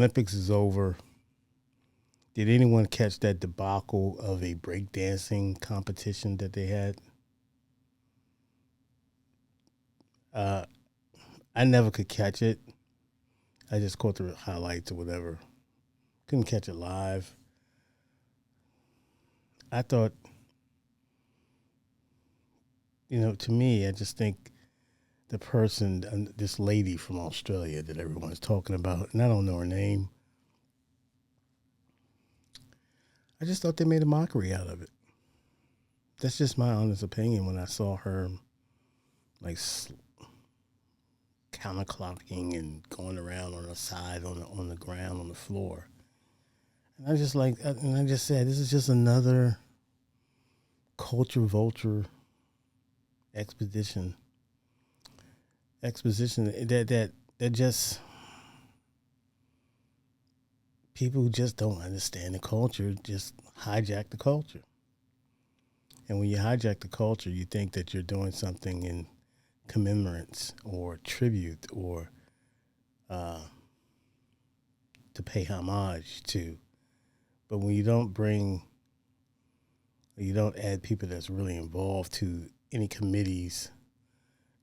Olympics is over, did anyone catch that debacle of a breakdancing competition that they had? Uh, I never could catch it. I just caught the highlights or whatever. Couldn't catch it live. I thought, to me, I just think the person, this lady from Australia that everyone's talking about, and I don't know her name, I just thought they made a mockery out of it. That's just my honest opinion when I saw her like counterclocking and going around on the side on the ground on the floor. And I just and I just said, this is just another culture vulture expedition. Exposition that just people who just don't understand the culture just hijack the culture. And when you hijack the culture, you think that you're doing something in commemorance or tribute or uh, to pay homage to. But when you don't add people that's really involved to any committees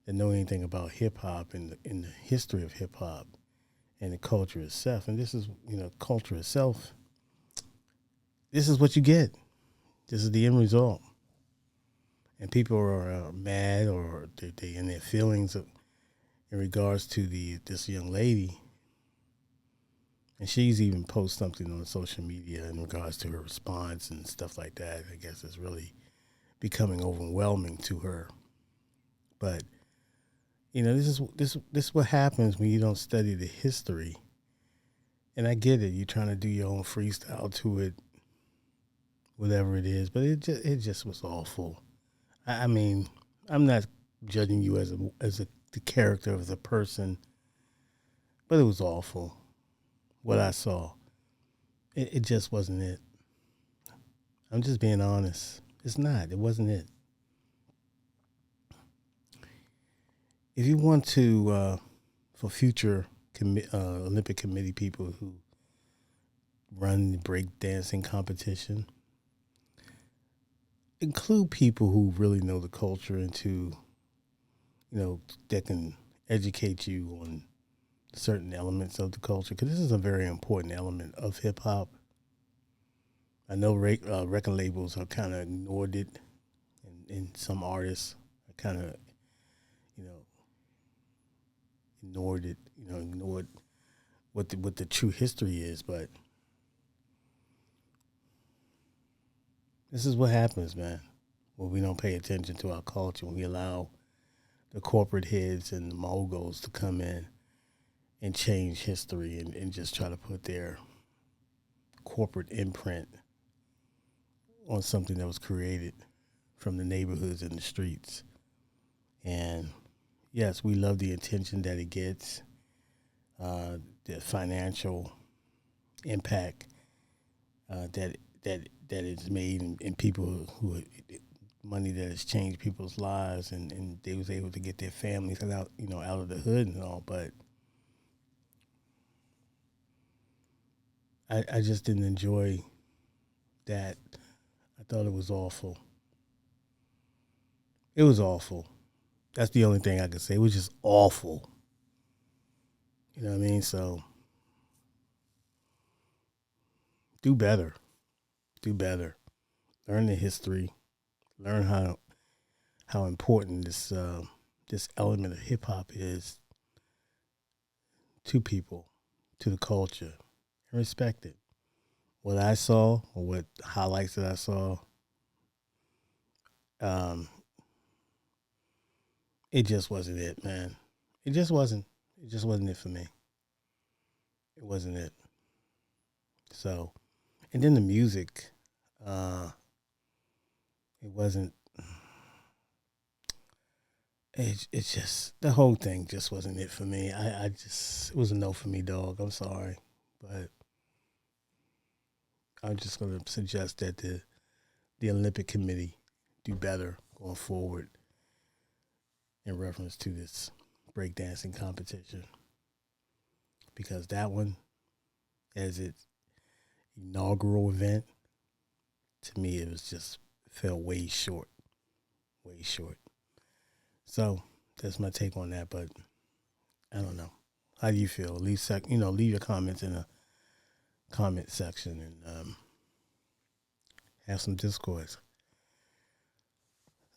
that know anything about hip hop and in the history of hip hop and the culture itself, and this is culture itself. This is what you get. This is the end result, and people are mad or they in their feelings in regards to this young lady. And she's even posted something on social media in regards to her response and stuff like that. I guess it's really becoming overwhelming to her. But this is what happens when you don't study the history. And I get it. You're trying to do your own freestyle to it, whatever it is. But it just was awful. I mean, I'm not judging you as the character of the person, but it was awful. What I saw, it just wasn't it. I'm just being honest. It's not. It wasn't it. If you want to, for future Olympic committee people who run the breakdancing competition, include people who really know the culture and that can educate you on certain elements of the culture, because this is a very important element of hip hop. I know record labels have kind of ignored it, and some artists are kind of you know ignored it, ignored what the true history is. But this is what happens, man, when we don't pay attention to our culture, when we allow the corporate heads and the moguls to come in and change history and just try to put their corporate imprint on something that was created from the neighborhoods and the streets. And yes, we love the attention that it gets, the financial impact that it's made, and people who money that has changed people's lives, and they was able to get their families out out of the hood and all. But I just didn't enjoy that. I thought it was awful. It was awful. That's the only thing I could say. It was just awful. You know what I mean? So do better. Do better. Learn the history. Learn how important this element of hip hop is to people, to the culture, and respect it. What I saw, or what highlights that I saw, um, it just wasn't it, man. It just wasn't. It just wasn't it for me. It wasn't it. So, and then the music, uh, it wasn't. It's just the whole thing just wasn't it for me. I just it was a no for me, dog. I'm sorry, but I'm just gonna suggest that the Olympic Committee do better going forward in reference to this breakdancing competition, because that one as its inaugural event, to me, it was just fell way short, way short. So that's my take on that. But I don't know. How do you feel? Leave leave your comments in the comment section and have some discourse.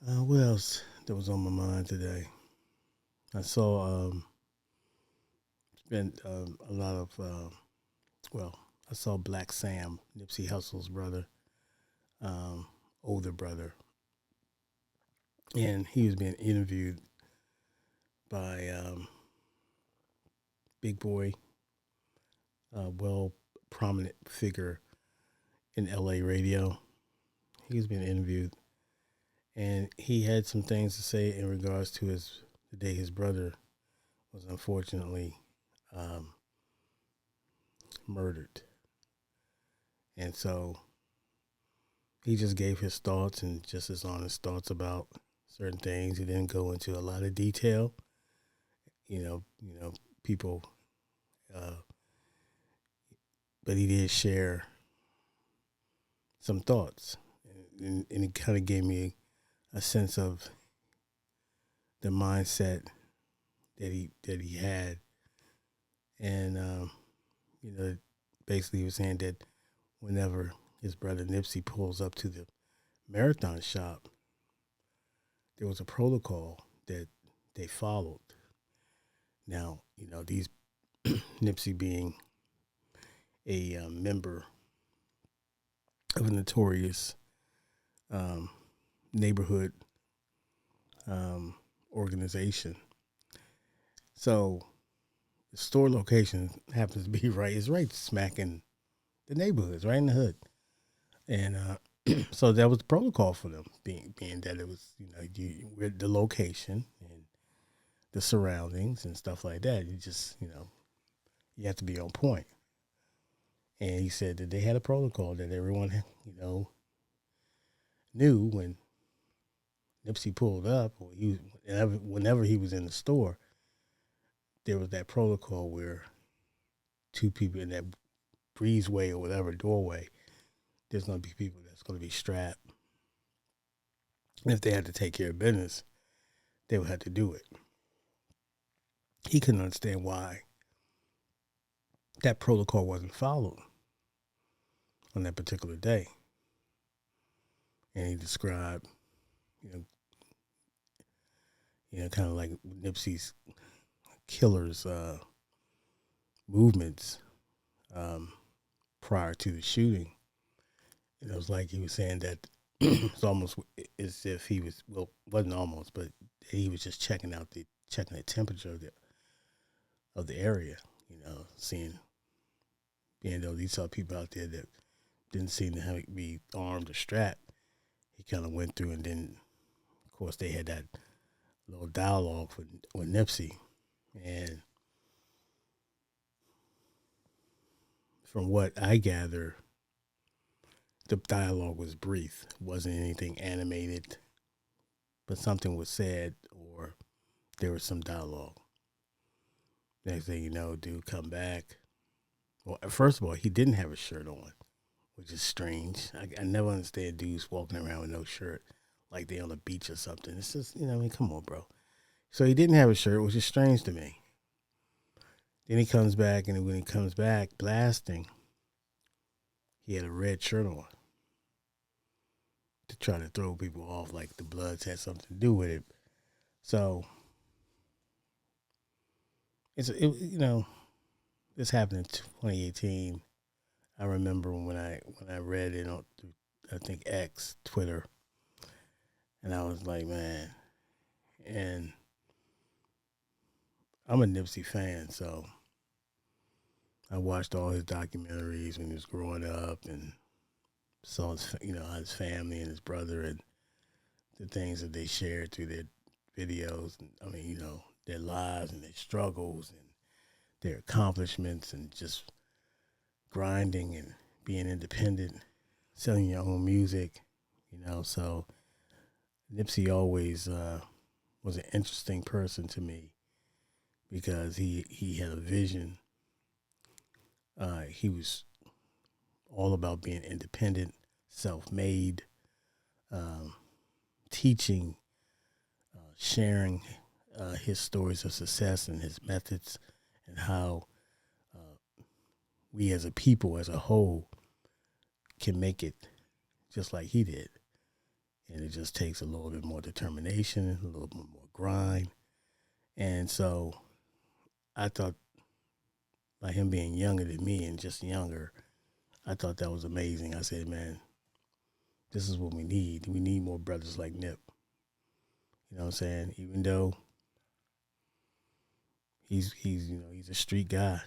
What else that was on my mind today? I saw been a lot of I saw Black Sam, Nipsey Hussle's brother, older brother, and he was being interviewed by Big Boy, well prominent figure in LA radio. He was being interviewed, and he had some things to say in regards to the day his brother was unfortunately murdered. And so he just gave his thoughts and just his honest thoughts about certain things. He didn't go into a lot of detail. People, but he did share some thoughts, and it kind of gave me a sense of the mindset that he had, and basically he was saying that whenever his brother Nipsey pulls up to the marathon shop, there was a protocol that they followed. Now, these Nipsey being a member of a notorious neighborhood organization. So the store location happens to be it's right smack in the neighborhoods, right in the hood. And so that was the protocol for them, being that it was, the location and the surroundings and stuff like that. You just, you have to be on point. And he said that they had a protocol that everyone, knew when Nipsey pulled up, or whenever he was in the store, there was that protocol where two people in that breezeway or whatever doorway, there's going to be people that's going to be strapped. And if they had to take care of business, they would have to do it. He couldn't understand why that protocol wasn't followed on that particular day. And he described, kind of like Nipsey's killers movements prior to the shooting. And it was like he was saying that it's almost as if he was, well, wasn't almost, but he was just checking the temperature of the area, being though these saw people out there that didn't seem to be armed or strapped. He kind of went through, and then, of course, they had that little dialogue with Nipsey. And from what I gather, the dialogue was brief. It wasn't anything animated, but something was said or there was some dialogue. Next thing you know, dude come back. Well, first of all, he didn't have a shirt on, which is strange. I never understand dudes walking around with no shirt like they on the beach or something. It's just, come on, bro. So he didn't have a shirt, which is strange to me. Then he comes back, and when he comes back blasting, he had a red shirt on to try to throw people off like the Bloods had something to do with it. So this happened in 2018. I remember when I read it on, I think, X, Twitter, and I was like, man. And I'm a Nipsey fan, so I watched all his documentaries when he was growing up, and saw his family and his brother and the things that they shared through their videos. And, their lives and their struggles and their accomplishments, and just grinding and being independent, selling your own music, So Nipsey always was an interesting person to me because he had a vision. like he was all about being independent, self-made, um, teaching, sharing his stories of success and his methods, and how we as a people, as a whole, can make it just like he did. And it just takes a little bit more determination, a little bit more grind. And so I thought, by him being younger than me and just younger, I thought that was amazing. I said, man, this is what we need. We need more brothers like Nip. You know what I'm saying? Even though he's he's a street guy,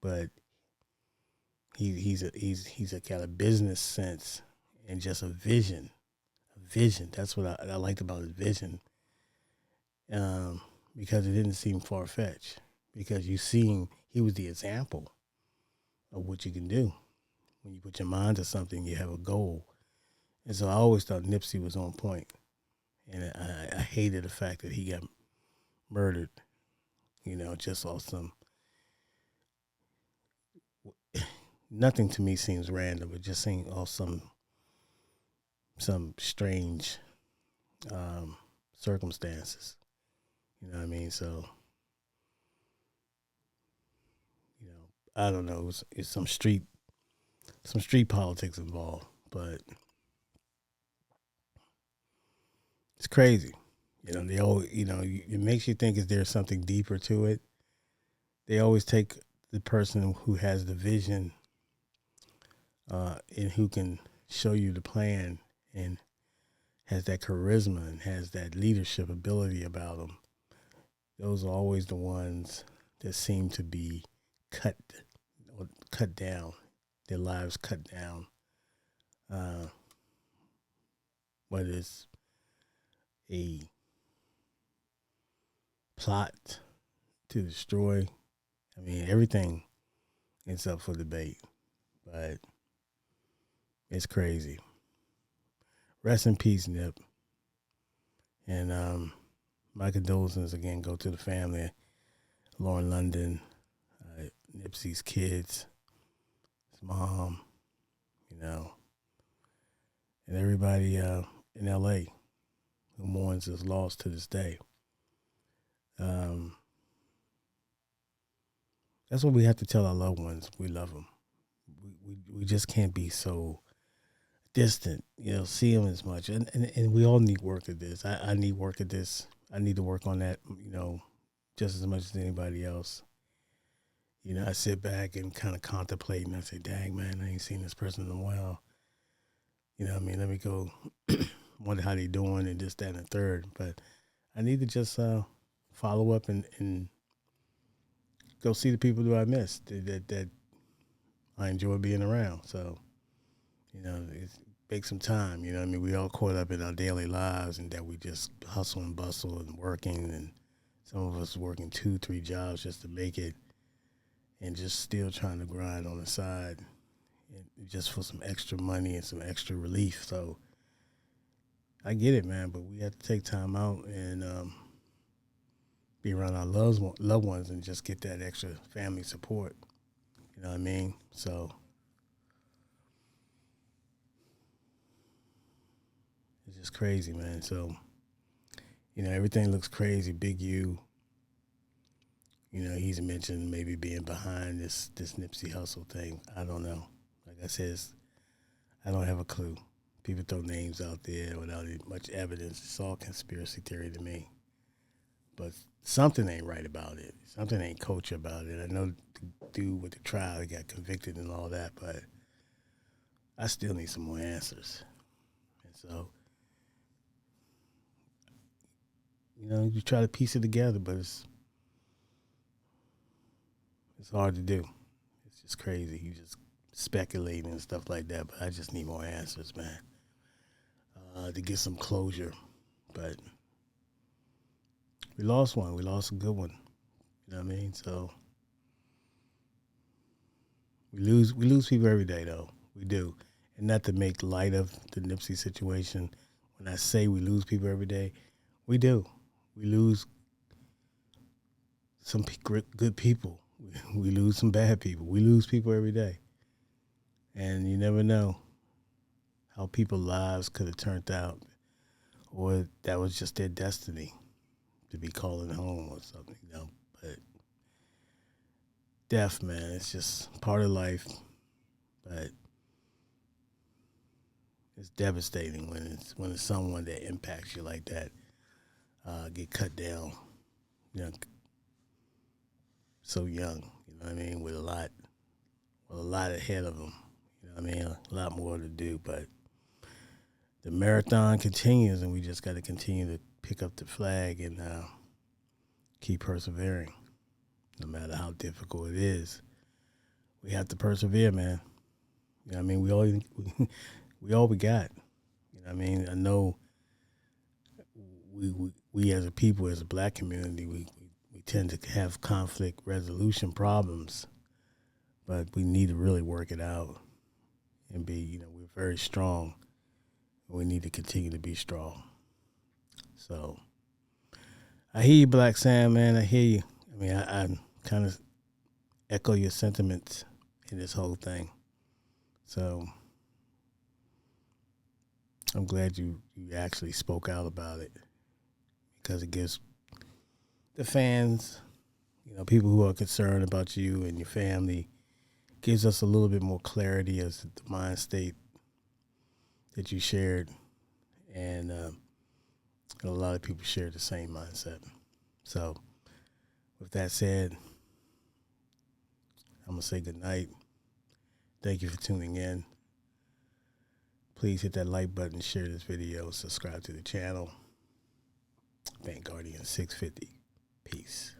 but he's a kind of business sense and just a vision. A vision. That's what I liked about his vision. Because it didn't seem far fetched. Because you seen he was the example of what you can do when you put your mind to something. You have a goal, and so I always thought Nipsey was on point, and I hated the fact that he got murdered. You know, just off some. Nothing to me seems random. It just seems off some strange circumstances. You know what I mean? So, I don't know. It's some street politics involved, but it's crazy. They always, it makes you think, is there something deeper to it? They always take the person who has the vision and who can show you the plan and has that charisma and has that leadership ability about them. Those are always the ones that seem to be cut down, their lives cut down. Whether it's a plot to destroy, I mean, everything is up for debate, but it's crazy. Rest in peace, Nip. And my condolences again go to the family, Lauren London, Nipsey's kids, his mom, and everybody in LA who mourns his loss to this day. That's what we have to tell our loved ones. We love them. We just can't be so distant, see them as much. And we all need work at this. I need work at this. I need to work on that, just as much as anybody else. I sit back and kind of contemplate, and I say, dang, man, I ain't seen this person in a while. Let me go wonder how they doing and this, that, and the third. But I need to just follow up and go see the people that I missed, that I enjoy being around. So, it takes some time. We all caught up in our daily lives and that we just hustle and bustle and working. And some of us working 2-3 jobs just to make it and just still trying to grind on the side and just for some extra money and some extra relief. So I get it, man, but we have to take time out and be around our loved ones and just get that extra family support. You know what I mean? So it's just crazy, man. So, everything looks crazy. Big U, he's mentioned maybe being behind this Nipsey Hussle thing. I don't know. Like I said, I don't have a clue. People throw names out there without much evidence. It's all conspiracy theory to me. But something ain't right about it. Something ain't kosher about it. I know the dude with the trial, he got convicted and all that, but I still need some more answers. And so, you try to piece it together, but it's hard to do. It's just crazy. You just speculating and stuff like that, but I just need more answers, man, to get some closure. But we lost one. We lost a good one. You know what I mean? So we lose people every day, though. We do. And not to make light of the Nipsey situation, when I say we lose people every day, we do. We lose some good people. We lose some bad people. We lose people every day. And you never know how people's lives could have turned out, or that was just their destiny to be calling home or something, But death, man, it's just part of life. But it's devastating when it's someone that impacts you like that, get cut down, you know, so young. You know what I mean? With a lot ahead of them. You know what I mean? A lot more to do, but the marathon continues, and we just got to continue to pick up the flag and keep persevering, no matter how difficult it is. We have to persevere, man. You know what I mean? We all we got. You know what I mean? I know we as a people, as a black community, we tend to have conflict resolution problems, but we need to really work it out and be, we're very strong. We need to continue to be strong. So I hear you, Black Sam, man. I hear you. I mean, I kind of echo your sentiments in this whole thing. So I'm glad you actually spoke out about it, because it gives the fans, people who are concerned about you and your family, gives us a little bit more clarity as to the mind state that you shared. And a lot of people share the same mindset. So with that said, I'm going to say good night. Thank you for tuning in. Please hit that like button, share this video, subscribe to the channel. Bank Guardian 650. Peace.